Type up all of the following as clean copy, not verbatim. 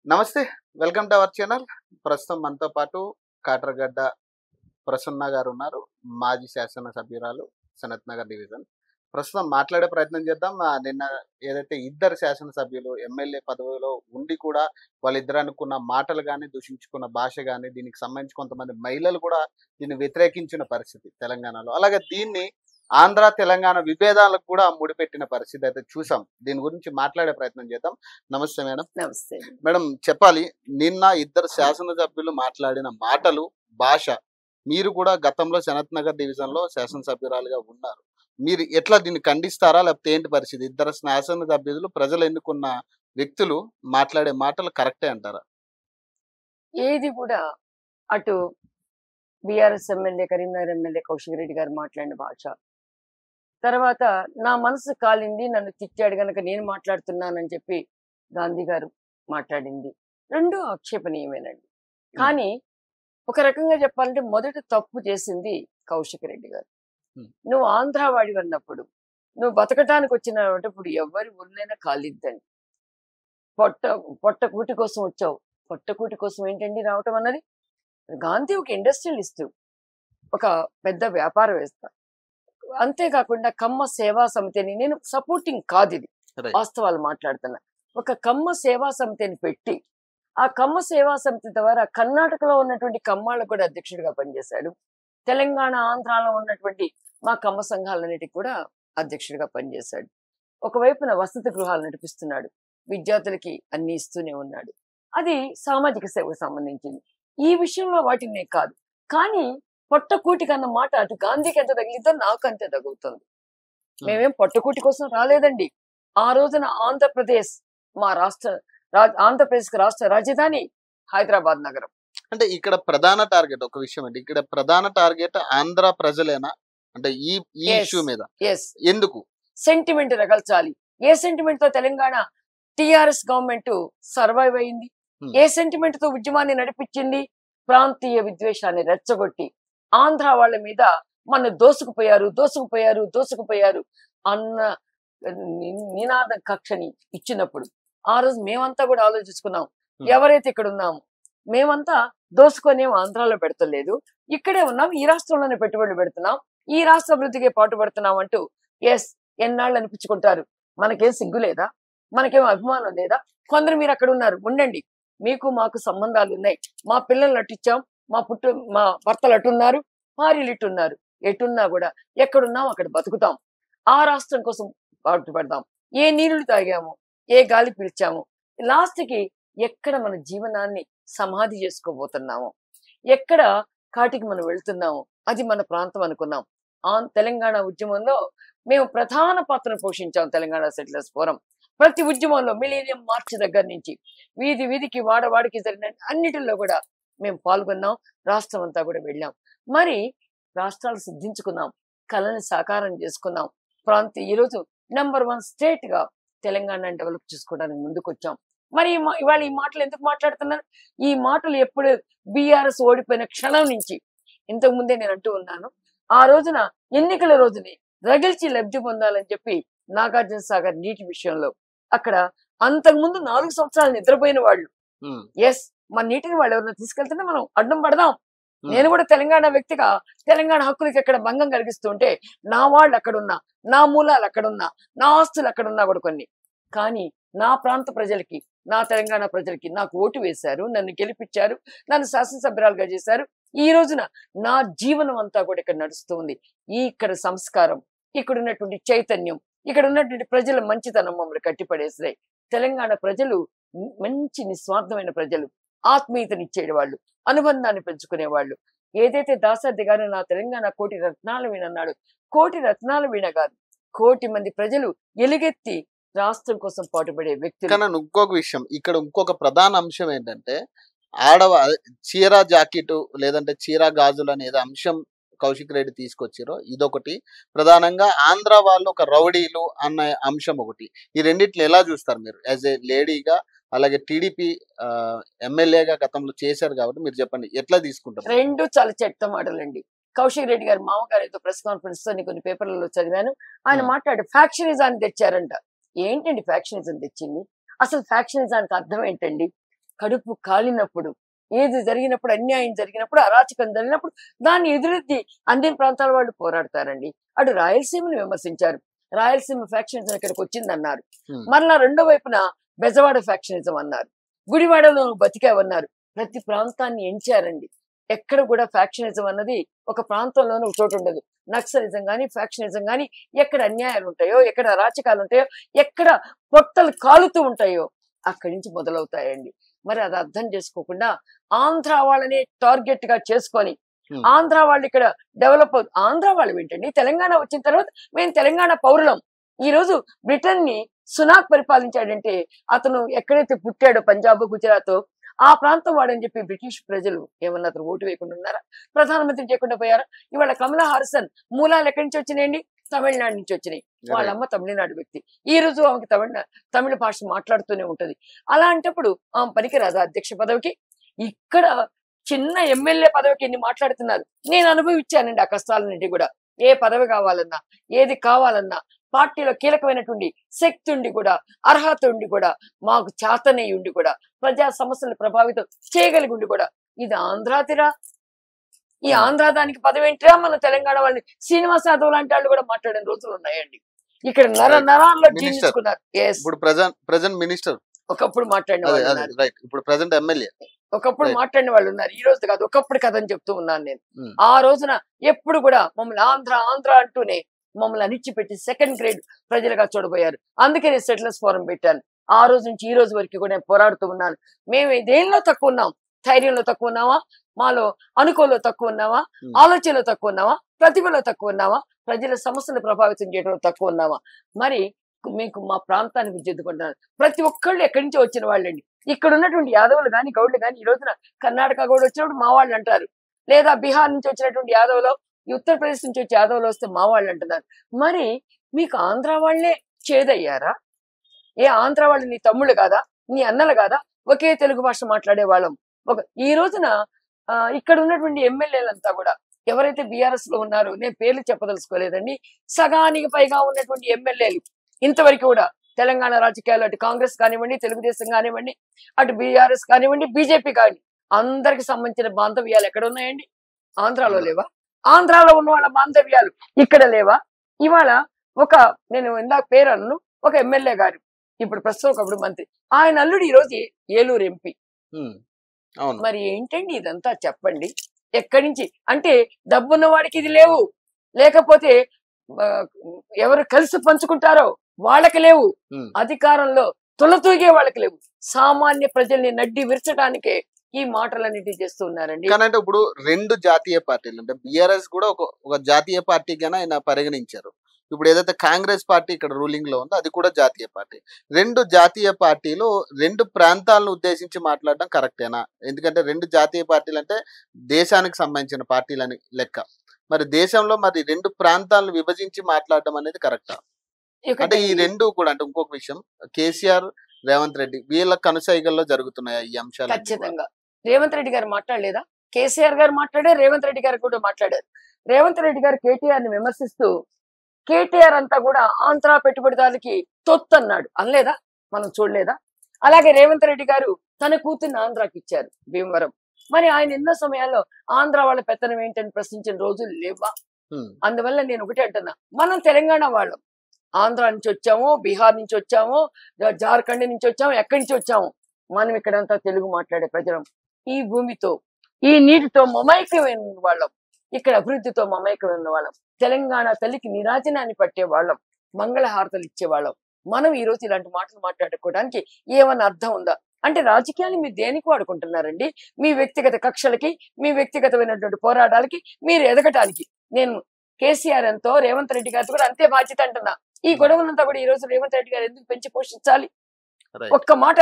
నమస్తే. Welcome to our channel. ప్రస్తుతం మనతో పాటు కాట్రగడ్డ ప్రసన్న గారున్నారు. మాజీ శాసనసభ్యురాలు సనత్ నగర్ డివిజన్. ప్రస్తుతం మాట్లాడే ప్రయత్నం చేద్దాం. నిన్న ఏదైతే ఇద్దరు శాసనసభ్యులు ఎమ్మెల్యే పదవిలో ఉండి కూడా వాళ్ళిద్దరు అనుకున్న మాటలు గాని, దూషించుకున్న భాష గాని, దీనికి సంబంధించి కొంతమంది మహిళలు కూడా దీన్ని వ్యతిరేకించిన పరిస్థితి తెలంగాణలో. అలాగే దీన్ని ఆంధ్ర, తెలంగాణ విభేదాలకు కూడా ముడిపెట్టిన పరిస్థితి అయితే చూసాం. దీని గురించి మాట్లాడే ప్రయత్నం చేద్దాం. నమస్తే మేడం. నమస్తే. మేడం చెప్పాలి, నిన్న ఇద్దరు శాసనసభ్యులు మాట్లాడిన మాటలు, భాష, మీరు కూడా గతంలో సనత్ నగర్ డివిజన్‌లో శాసనసభ్యురాలుగా ఉన్నారు. మీరు ఎట్లా దీన్ని ఖండిస్తారా? లేకపోతే ఏంటి పరిస్థితి? ఇద్దరు శాసనసభ్యులు ప్రజలు ఎన్నుకున్న వ్యక్తులు మాట్లాడే మాటలు కరెక్టే అంటారా? ఏది కూడా అటు BRS MLA, Karimnagar MLA Kaushik Reddy గారు మాట్లాడిన భాష, తర్వాత నా మనసు కాలింది, నన్ను తిట్టాడు గనక నేను మాట్లాడుతున్నానని చెప్పి గాంధీ గారు మాట్లాడింది, రెండు ఆక్షేపణీయమేనండి. కానీ ఒక రకంగా చెప్పాలంటే మొదట తప్పు చేసింది కౌశిక్ రెడ్డి గారు. నువ్వు ఆంధ్ర వాడి అన్నప్పుడు, నువ్వు బతకటానికి వచ్చినప్పుడు ఎవరి ఊళ్ళైనా కాలిద్దండి. పొట్ట పొట్ట కూటి కోసం వచ్చావు. పొట్ట కూటి కోసం ఏంటండి రావటం అన్నది? గాంధీ ఒక ఇండస్ట్రియలిస్ట్, ఒక పెద్ద వ్యాపారవేత్త. అంతేకాకుండా కమ్మ సేవా సమితిని, నేను సపోర్టింగ్ కాదు, ఇది వాస్తవాలు మాట్లాడుతున్నా, ఒక కమ్మ సేవా సమితిని పెట్టి ఆ కమ్మ సేవా సమితి ద్వారా కర్ణాటకలో ఉన్నటువంటి కమ్మాళ్ళకు కూడా అధ్యక్షుడిగా పనిచేశాడు. తెలంగాణ, ఆంధ్రాలో ఉన్నటువంటి మా కమ్మ సంఘాలన్నిటికి కూడా అధ్యక్షుడిగా పనిచేశాడు. ఒకవైపున వసతి గృహాలు నడిపిస్తున్నాడు, విద్యార్థులకి అన్ని ఇస్తూనే ఉన్నాడు. అది సామాజిక సేవకు సంబంధించింది. ఈ విషయంలో వాటిని కాదు. కానీ పొట్టకూటి కన్న మాట అటు గాంధీకి ఎంత తగిలిద్దో నాకు అంతే తగులుతుంది. మేమేం పొట్టకూటి కోసం రాలేదండి. ఆ రోజున ఆంధ్రప్రదేశ్, మా ఆంధ్రప్రదేశ్ రాష్ట్ర రాజధాని హైదరాబాద్ నగరం. అంటే ఇక్కడ ప్రధాన టార్గెట్ ఒక విషయం అండి. ఇక్కడ ప్రధాన టార్గెట్ ఆంధ్ర ప్రజలేనా? అంటే ఈ ఇష్యూ మీద ఎందుకు సెంటిమెంట్ రగల్చాలి? ఏ సెంటిమెంట్ తో తెలంగాణ టిఆర్ఎస్ గవర్నమెంట్ సర్వైవ్ అయింది? ఏ సెంటిమెంట్ తో ఉద్యమాన్ని నడిపించింది? ప్రాంతీయ విద్వేషాన్ని రెచ్చగొట్టి ఆంధ్ర వాళ్ళ మీద మన దోసుకుపోయారు అన్న నినాద కక్షని ఇచ్చినప్పుడు ఆ రోజు మేమంతా కూడా ఆలోచించుకున్నాం. ఎవరైతే ఇక్కడ ఉన్నామో మేమంతా దోసుకొనేం ఆంధ్రాలో పెడతలేదు, ఇక్కడే ఉన్నాం, ఈ రాష్ట్రంలోనే పెట్టుబడులు పెడుతున్నాం, ఈ రాష్ట్ర అభివృద్ధికే పాటుపడుతున్నాం అంటూ ఎన్నాళ్ళు అనిపించుకుంటారు. మనకేం సిగ్గు లేదా? మనకేం అభిమానం లేదా? కొందరు మీరు అక్కడ ఉన్నారు, ఉండండి, మీకు మాకు సంబంధాలు ఉన్నాయి, మా పిల్లలు అట్టిచ్చాం, మా భర్తలు అటున్నారు, భార్యలు ఇట్టున్నారు, ఎటున్నా కూడా ఎక్కడున్నాం అక్కడ బతుకుతాం, ఆ రాష్ట్రం కోసం పాటుపడదాం. ఏ నీళ్లు తాగాము, ఏ గాలి పీల్చాము, లాస్ట్కి ఎక్కడ మన జీవనాన్ని సమాధి చేసుకోబోతున్నామో, ఎక్కడ కాటికి మనం వెళ్తున్నామో అది మన ప్రాంతం అనుకున్నాం. తెలంగాణ ఉద్యమంలో మేము ప్రధాన పాత్రను పోషించాం. తెలంగాణ సెటిలర్స్ ఫోరం ప్రతి ఉద్యమంలో మిలీనియం మార్చ్ దగ్గర నుంచి వీధి వీధికి, వాడవాడికి జరిగిన అన్నిటిలో కూడా మేము పాల్గొన్నాం. రాష్ట్రం అంతా కూడా వెళ్ళాం. మరి రాష్ట్రాలు సిద్ధించుకున్నాం, కళని సాకారం చేసుకున్నాం. ఈరోజు #1 స్టేట్ గా తెలంగాణ డెవలప్ చేసుకోవడానికి ముందుకు వచ్చాం. మరి ఇవాళ ఈ మాటలు ఎందుకు మాట్లాడుతున్నారు? ఈ మాటలు ఎప్పుడు బీఆర్ఎస్ ఓడిపోయిన క్షణం నుంచి, ఇంతకు ముందే నేను అంటూ ఉన్నాను, ఆ రోజున ఎన్నికల రోజుని రగిల్చి లబ్ధి పొందాలని చెప్పి నాగార్జున సాగర్ నీటి విషయంలో అక్కడ అంతకుముందు 4 సంవత్సరాలు నిద్రపోయిన వాళ్ళు, మన నీటిని వాళ్ళు ఎవరైనా తీసుకెళ్తుంటే మనం అడ్డం పడదాం. నేను కూడా తెలంగాణ వ్యక్తిగా తెలంగాణ హక్కులకి ఎక్కడ భంగం కలిగిస్తుంటే నా వాళ్ళు అక్కడున్నా, నా మూలాలు అక్కడున్నా, నా ఆస్తులు అక్కడున్నా కూడా కొన్ని, కానీ నా ప్రాంత ప్రజలకి, నా తెలంగాణ ప్రజలకి నాకు ఓటు వేశారు, నన్ను గెలిపించారు, నన్ను శాసనసభ్యురాలుగా చేశారు. ఈ రోజున నా జీవనం అంతా కూడా ఇక్కడ నడుస్తుంది. ఇక్కడ సంస్కారం, ఇక్కడ ఉన్నటువంటి చైతన్యం, ఇక్కడ ఉన్నటువంటి ప్రజల మంచితనం మమ్మల్ని కట్టిపడేస్తాయి. తెలంగాణ ప్రజలు మంచి నిస్వార్థమైన ప్రజలు, ఆత్మీయతనిచ్చేవాళ్ళు, అనుబంధాన్ని పెంచుకునేవాళ్ళు. ఏదైతే దాశరథి గారు నా తెలంగాణ కోటి రత్నాల వీణ అన్నాడు, కోటి రత్నాల వీణ కాదు, కోటి మంది ప్రజలు ఎలుగెత్తి రాష్ట్రం కోసం పాటుపడే వ్యక్తులు. కానీ ఇంకొక విషయం, ఇక్కడ ఇంకొక ప్రధాన అంశం ఏంటంటే చీర జాకెట్ లేదంటే చీర గాజులు అనేది అంశం కౌశిక్ రెడ్డి తీసుకొచ్చారు. ఇదొకటి. ప్రధానంగా ఆంధ్ర వాళ్ళు ఒక రౌడీలు అన్న అంశం ఒకటి. ఈ రెండిట్లు ఎలా చూస్తారు మీరు యాజ్ ఏ లేడీగా? అలాగే టీడీపీ ఎమ్మెల్యేగా గతంలో చేశారు కాబట్టి మీరు చెప్పండి, ఎట్లా తీసుకుంటారు? రెండు చాలా చెత్త మాటలండి. కౌశిక్ రెడ్డి గారు మామగారు ఏదో ప్రెస్ కాన్ఫరెన్స్ తో కొన్ని పేపర్లలో చదివాను. ఆయన మాట్లాడు ఫ్యాక్షనిజాన్ని తెచ్చారంట. ఏంటండి ఫ్యాక్షనిజం తెచ్చింది? అసలు ఫ్యాక్షనిజానికి అర్థం ఏంటండి? కడుపు కాలినప్పుడు, ఏది జరిగినప్పుడు, అన్యాయం జరిగినప్పుడు, అరాచకం జరిగినప్పుడు దాన్ని ఎదురెత్తి అన్ని ప్రాంతాల వాళ్ళు పోరాడతారండి. అటు రాయలసీమను విమర్శించారు, రాయలసీమ ఫ్యాక్షనిజం ఇక్కడికి వచ్చిందన్నారు. మరలా రెండో వైపున బెజవాడ ఫ్యాక్షనిజం అన్నారు, గుడివాడలో బతికావన్నారు. ప్రతి ప్రాంతాన్ని ఎంచారండి. ఎక్కడ కూడా ఫ్యాక్షనిజం అన్నది ఒక ప్రాంతంలోనూ ఒక చోటు ఉండదు. నక్సలిజం గానీ, ఫ్యాక్షనిజం గానీ, ఎక్కడ అన్యాయాలు ఉంటాయో, ఎక్కడ అరాచకాలు ఉంటాయో, ఎక్కడ పొట్టలు కాలుతూ ఉంటాయో అక్కడి నుంచి మొదలవుతాయండి. మరి అది అర్థం చేసుకోకుండా ఆంధ్ర వాళ్ళని టార్గెట్ గా చేసుకొని ఆంధ్ర వాళ్ళు ఇక్కడ డెవలప్ ఆంధ్ర వాళ్ళు ఏంటండి, తెలంగాణ వచ్చిన తర్వాత మేము తెలంగాణ పౌరులం. ఈ రోజు బ్రిటన్ ని సునాక్ పరిపాలించాడంటే అతను ఎక్కడైతే పుట్టాడో పంజాబ్, గుజరాత్ ఆ ప్రాంతం వాడని చెప్పి బ్రిటిష్ ప్రజలు ఏమన్నా అతను ఓటు వేయకుండా ఉన్నారా? ప్రధానమంత్రి చేయకుండా పోయారా? ఇవాళ కమలా హారిసన్ మూలాలు ఎక్కడి నుంచి వచ్చినాయండి? తమిళనాడు నుంచి వచ్చినాయి. వాళ్ళమ్మ తమిళనాడు వ్యక్తి. ఈ రోజు ఆమెకి తమిళ భాష మాట్లాడుతూనే ఉంటది. అలాంటప్పుడు ఆమె పనికిరాదా అధ్యక్ష పదవికి? ఇక్కడ చిన్న ఎమ్మెల్యే పదవికి ఎన్ని మాట్లాడుతున్నారు. నేను అనుభవించానండి ఆ కష్టాలన్నింటి కూడా. ఏ పదవి కావాలన్నా, ఏది కావాలన్నా పార్టీలో కీలకమైనటువంటి శక్తి ఉండి కూడా, అర్హత ఉండి కూడా, మాకు చేతనే ఉండి కూడా, ప్రజా సమస్యలను ప్రభావితం చేయగలిగి ఉండి కూడా, ఇది ఆంధ్రాతిరా, ఈ ఆంధ్ర దానికి పదవి ఏంటిరా? మన తెలంగాణ వాళ్ళని శ్రీనివాస్ యాదవ్ లాంటి వాళ్ళు కూడా మాట్లాడిన రోజులు ఉన్నాయండి. ఇక్కడ నరాల్లో జీర్ణించుకున్నారు. ప్రెజెంట్ మినిస్టర్ ఒకప్పుడు మాట్లాడిన వాళ్ళు, ఇప్పుడు ప్రెజెంట్ ఎమ్మెల్యే ఒకప్పుడు మాట్లాడిన వాళ్ళు ఉన్నారు. ఈ రోజు కాదు, ఒకప్పుడు కథ అని చెప్తూ ఉన్నాను నేను. ఆ రోజున ఎప్పుడు కూడా మమ్మల్ని ఆంధ్ర ఆంధ్ర అంటూనే మమ్మల్ని అణిచిపెట్టి సెకండ్ గ్రేడ్ ప్రజలుగా చూడబోయారు. అందుకే నేను సెటిలర్స్ ఫోరం పెట్టాను. ఆ రోజు నుంచి ఈ రోజు వరకు కూడా నేను పోరాడుతూ ఉన్నాను. మేము దేనిలో తక్కువ ఉన్నాం? ధైర్యంలో తక్కువ ఉన్నావా? మాలో అనుకోలో తక్కువ ఉన్నావా? ఆలోచనలో తక్కువ ఉన్నావా? ప్రతిభలో తక్కువ ఉన్నావా? ప్రజల సమస్యలు ప్రభావితం చేయడంలో తక్కువ ఉన్నావా? మరి మీకు మా ప్రాంతానికి విద్యుత్తుకుంటున్నారు. ప్రతి ఒక్కళ్ళు ఎక్కడి నుంచో వచ్చిన వాళ్ళండి. ఇక్కడ ఉన్నటువంటి యాదవులు కానీ, గౌడ్లు కానీ, ఈ రోజున కర్ణాటక కూడా వచ్చినప్పుడు మా వాళ్ళు అంటారు, లేదా బీహార్ నుంచి వచ్చినటువంటి యాదవులు, ఉత్తరప్రదేశ్ నుంచి వచ్చే యాదవులు వస్తే మా వాళ్ళు అంటున్నారు. మరి మీకు ఆంధ్ర వాళ్ళే చేదయ్యారా? ఏ ఆంధ్ర వాళ్ళు నీ తమ్ముళ్ళు కాదా? నీ అన్నలు కాదా? ఒకే తెలుగు భాష మాట్లాడే వాళ్ళం. ఈ రోజున ఇక్కడ ఉన్నటువంటి ఎమ్మెల్యేలంతా కూడా ఎవరైతే బీఆర్ఎస్ లో ఉన్నారో, నేను పేర్లు చెప్పదలుచుకోలేదండి, సగానికి పైగా ఉన్నటువంటి ఎమ్మెల్యేలు ఇంతవరకు కూడా తెలంగాణ రాజకీయాలు, అటు కాంగ్రెస్ కానివ్వండి, తెలుగుదేశం కానివ్వండి, అటు బీఆర్ఎస్ కానివ్వండి, బీజేపీ కానివ్వండి, అందరికి సంబంధించిన బాంధవ్యాలు ఎక్కడ ఉన్నాయండి? ఆంధ్రాలో లేవా? ఆంధ్రాలో ఉన్న వాళ్ళ బాంధవ్యాలు ఇక్కడ లేవా? ఇవాళ నేను ఇందాక పేరను, ఒక ఎమ్మెల్యే గారు, ఇప్పుడు ప్రస్తుతం ఒకప్పుడు మంత్రి, ఆయన అల్లుడు ఈ రోజు ఏలూరు ఎంపీ. మరి ఏంటండి ఇదంతా చెప్పండి? ఎక్కడి నుంచి? అంటే డబ్బున్న వాడికి ఇది లేవు, లేకపోతే ఎవరు కలిసి పంచుకుంటారో వాళ్ళకి లేవు, అధికారంలో తులతూగే వాళ్ళకి లేవు, సామాన్య ప్రజల్ని నడ్డి విరచడానికే ఈ మాటలన్నిటి చేస్తూ ఉన్నారండి. కానీ అంటే ఇప్పుడు రెండు జాతీయ పార్టీలు, అంటే బీఆర్ఎస్ కూడా ఒక జాతీయ పార్టీగానే ఆయన పరిగణించారు. ఇప్పుడు ఏదైతే కాంగ్రెస్ పార్టీ ఇక్కడ రూలింగ్ లో ఉందో అది కూడా జాతీయ పార్టీ. రెండు జాతీయ పార్టీలు రెండు ప్రాంతాలను ఉద్దేశించి మాట్లాడడం కరెక్టేనా? ఎందుకంటే రెండు జాతీయ పార్టీలు అంటే దేశానికి సంబంధించిన పార్టీలని లెక్క. మరి దేశంలో మరి రెండు ప్రాంతాలను విభజించి మాట్లాడడం అనేది కరెక్టా? అంటే ఈ రెండు కూడా, అంటే ఇంకొక విషయం, కేసీఆర్, రేవంత్ రెడ్డి వీళ్ళ కనుసైగల్లో జరుగుతున్నాయి ఈ అంశాలు. ఖచ్చితంగా రేవంత్ రెడ్డి గారు మాట్లాడలేదా? కేసీఆర్ గారు మాట్లాడారు, రేవంత్ రెడ్డి గారు కూడా మాట్లాడారు. రేవంత్ రెడ్డి గారు కేటీఆర్ ని విమర్శిస్తూ, కేటీఆర్ అంతా కూడా ఆంధ్ర పెట్టుబడిదారులకి తొత్తు అన్నాడు, అనలేదా? మనం చూడలేదా? అలాగే రేవంత్ రెడ్డి గారు తన కూతుర్ని ఆంధ్రాకి ఇచ్చారు, భీమవరం. మరి ఆయన ఎన్నో సమయాల్లో ఆంధ్ర వాళ్ళ పెత్తనం ఏంటని ప్రశ్నించిన రోజులు లేవా? అందువల్ల నేను ఒకటే అంటున్నా, మనం తెలంగాణ వాళ్ళం, ఆంధ్ర నుంచి వచ్చాము, బీహార్ నుంచి వచ్చాము, జార్ఖండ్ నుంచి వచ్చాము, ఎక్కడి నుంచి వచ్చాము, మనం ఇక్కడంతా తెలుగు మాట్లాడే ప్రజలం. ఈ భూమితో, ఈ నీటితో మమైక్యమైన వాళ్ళం, ఇక్కడ అభివృద్ధితో మమైక్యమైన వాళ్ళం, తెలంగాణ తల్లికి నిరాజనాన్ని పట్టే వాళ్ళం, మంగళహారతలు ఇచ్చేవాళ్ళం. మనం ఈ రోజు ఇలాంటి మాటలు మాట్లాడుకోవడానికి ఏమన్నా అర్థం ఉందా? అంటే రాజకీయాన్ని మీరు దేనికి వాడుకుంటున్నారండి? మీ వ్యక్తిగత కక్షలకి, మీ వ్యక్తిగతమైనటువంటి పోరాటాలకి, మీరు ఎదగటానికి. నేను కేసీఆర్ ఎంతో, రేవంత్ రెడ్డి గారితో కూడా అంతే బాధ్యత అంటున్నా. ఈ గొడవలంతా కూడా ఈ రోజు రేవంత్ రెడ్డి గారు ఎందుకు పెంచి పోషించాలి? ఒక్క మాట,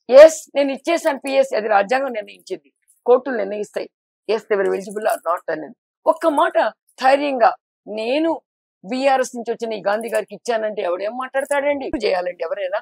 ఎస్ నేను ఇచ్చేసాను పిఎస్, అది రాజ్యాంగం నిర్ణయించింది, కోర్టులు నిర్ణయిస్తాయి, ఎస్ ఎవరు ఎలిజిబుల్ ఆర్ నాట్ అనేది. ఒక్క మాట ధైర్యంగా, నేను బీఆర్ఎస్ నుంచి వచ్చిన ఈ గాంధీ గారికి ఇచ్చానంటే ఎవడేం మాట్లాడతాడండి? చేయాలండి ఎవరైనా.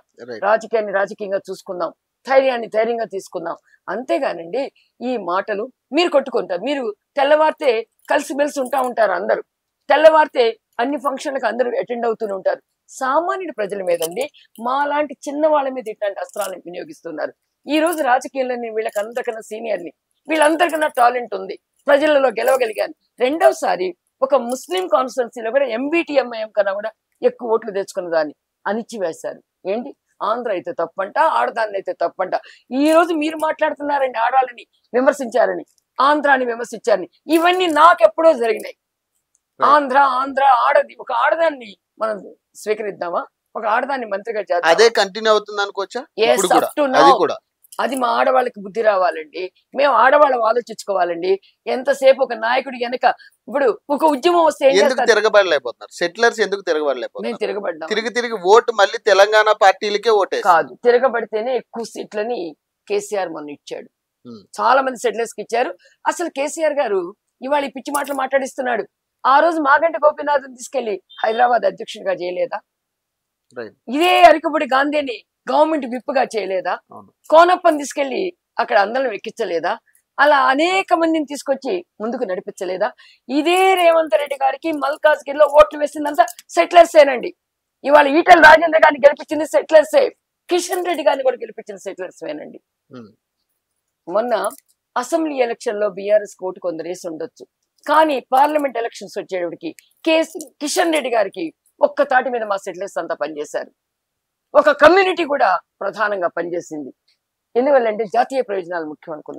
రాజకీయాన్ని రాజకీయంగా చూసుకుందాం, ధైర్యాన్ని ధైర్యంగా తీసుకుందాం, అంతేగానండి ఈ మాటలు. మీరు కొట్టుకుంటారు, మీరు తెల్లవారితే కలిసిమెలిసి ఉంటారు, అందరూ తెల్లవారితే అన్ని ఫంక్షన్లకు అందరూ అటెండ్ అవుతూనే ఉంటారు. సామాన్యుడి ప్రజల మీదండి, మా లాంటి చిన్న వాళ్ళ మీద ఇట్లాంటి అస్త్రాలను వినియోగిస్తున్నారు. ఈ రోజు రాజకీయంలో నేను వీళ్ళకి అందరికన్నా సీనియర్ని, వీళ్ళందరికన్నా టాలెంట్ ఉంది, ప్రజలలో గెలవగలిగాను. రెండవసారి ఒక ముస్లిం కాన్స్టిట్యున్సీలో కూడా ఎంబీటీఎంఐఎం కన్నా కూడా ఎక్కువ ఓట్లు తెచ్చుకున్న దాన్ని అణిచివేశారు. ఏంటి, ఆంధ్ర అయితే తప్పంట, ఆడదాన్ని అయితే తప్పంట. ఈ రోజు మీరు మాట్లాడుతున్నారండి ఆడాలని విమర్శించారని, ఆంధ్రాని విమర్శించారని. ఇవన్నీ నాకెప్పుడో జరిగినాయి. ఆంధ్ర ఆడది, ఒక ఆడదాన్ని మనం స్వీకరిద్దామా? ఒక ఆడదాన్ని మంత్రిగా చేద్దాం, అదే కంటిన్యూ అవుతుంది అనుకోవచ్చా? అది కూడా అది మా ఆడవాళ్ళకి బుద్ధి రావాలండి. మేము ఆడవాళ్ళం ఆలోచించుకోవాలండి. ఎంతసేపు ఒక నాయకుడు వెనక, ఇప్పుడు ఒక ఉద్యమం వస్తే ఎందుకు తిరగబడలేకపోతున్నారు? సెటిలర్స్ ఎందుకు తిరగబడలేకపోతున్నారు? మేము తిరగబడ్డాం. తిరిగి ఓటు మళ్ళీ తెలంగాణ పార్టీలకే ఓటే కాదు, తిరగబడితేనే ఎక్కువ సీట్లని కేసీఆర్ మొన్న ఇచ్చాడు. చాలా మంది సెటిలర్స్ కి ఇచ్చారు. అసలు కేసీఆర్ గారు ఇవాళ ఈ పిచ్చి మాటలు మాట్లాడిస్తున్నాడు. ఆ రోజు మాగంటి గోపీనాథ్ తీసుకెళ్లి హైదరాబాద్ అధ్యక్షుడిగా చేయలేదా? ఇదే అరికపూడి గాంధీని గవర్నమెంట్ విప్పుగా చేయలేదా? కోనప్పని తీసుకెళ్లి అక్కడ అందరం ఎక్కించలేదా? అలా అనేక మందిని తీసుకొచ్చి ముందుకు నడిపించలేదా? ఇదే రేవంత్ రెడ్డి గారికి మల్కాజ్గిరి లో ఓట్లు వేసిందంతా సెటిలర్సేనండి. ఇవాళ ఈటెల రాజేంద్ర గారిని గెలిపించింది సెటిలర్సే, కిషన్ రెడ్డి గారిని కూడా గెలిపించిన సెటిలర్సేనండి. మొన్న అసెంబ్లీ ఎలక్షన్ లో బీఆర్ఎస్ కోటు కొందరు వేసి ఉండొచ్చు, కానీ పార్లమెంట్ ఎలక్షన్స్ వచ్చేటికి కిషన్ రెడ్డి గారికి ఒక్క తాటి మీద మా సెటిలర్స్ అంతా పనిచేశారు. ఒక కమ్యూనిటీ కూడా ప్రధానంగా పనిచేసింది. ఎందువల్లంటే జాతీయ ప్రయోజనాలు ముఖ్యం అనుకున్నారు.